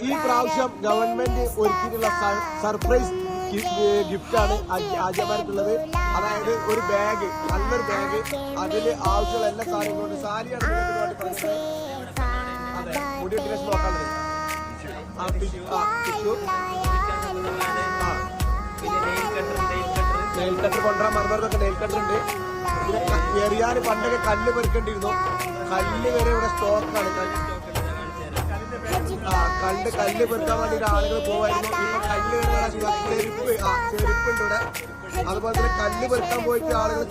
ഈ പ്രാവശ്യം government ഒരുക്കിയിട്ടുള്ള surprise ഗിഫ്റ്റാണ് ആദ്യമായിട്ടുള്ളത്. അതായത് ഒരു ബാഗ്, നല്ലൊരു ബാഗ്, അതില് ആവശ്യമുള്ള എല്ലാ സാധനങ്ങളും. സാരിയാണ് മുടി ഡ്രസ് നോക്കാനുള്ളത്. നെയിൽ കട്ടർ കൊണ്ടുവരാൻ മറന്നവർക്കൊക്കെ നെയിൽ കട്ടർ ഉണ്ട്. പിന്നെ എറിയാൻ പണ്ടൊക്കെ കല്ല് പെറുക്കേണ്ടിയിരുന്നു. കല്ല് വരെ ഇവിടെ സ്റ്റോക്കാണ്. കല്ല് പെറുക്കാൻ വേണ്ടിയിട്ട് ആളുകൾ പോവായിരുന്നു. ഇപ്പൊ കല്ല് ചെരുപ്പുണ്ട് ഇവിടെ. അതുപോലെ തന്നെ കല്ല് പെറുക്കാൻ പോയിട്ട് ആളുകൾ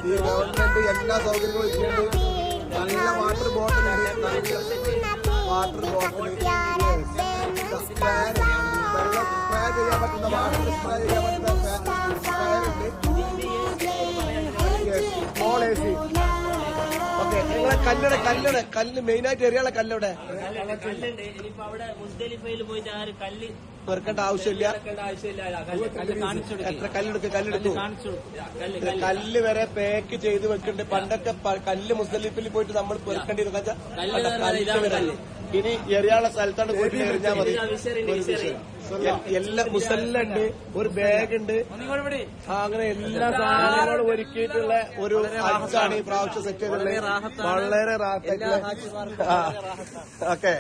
ഈ ഗവൺമെന്റ് എല്ലാ സൗകര്യങ്ങളും ചെയ്യുന്നുണ്ട്. നല്ല വാട്ടർ ബോട്ടിലുണ്ട്. വാട്ടർ ബോട്ടിൽ, വെള്ളം സ്പ്രേ ചെയ്യാൻ പറ്റുന്ന, വാട്ടർ സ്പ്രേ ചെയ്യാൻ പറ്റുന്ന സ്പ്രേയുണ്ട്. Small AC. ഓക്കെ, നിങ്ങളെ കല്ല് മെയിനായിട്ട് എറിയാനുള്ള കല്ലോടെ വെറുക്കേണ്ട ആവശ്യമില്ല. എത്ര കല്ലെടുത്തു കല്ല് വരെ പാക്ക് ചെയ്ത് വെക്കുന്നുണ്ട്. പണ്ടൊക്കെ കല്ല് മുസ്തലിഫിൽ പോയിട്ട് നമ്മൾ പെറുക്കേണ്ടിരുന്ന കല്ല് വരെ ഇനി എറിയാനുള്ള സ്ഥലത്താണ് പോയിട്ട് എറിഞ്ഞാൽ മതി. എല്ലാ മുസല്ലുണ്ട്, ഒരു ബാഗ് ഉണ്ട്, അങ്ങനെ എല്ലാ സാധനങ്ങളും ഒരുക്കിയിട്ടുള്ള ഒരു ഹജ്ജാണ് ഈ പ്രാവശ്യം സെറ്റ് ചെയ്തിട്ടുള്ളത്. വളരെ റാഹത്തായിട്ടുള്ള. ഓക്കെ.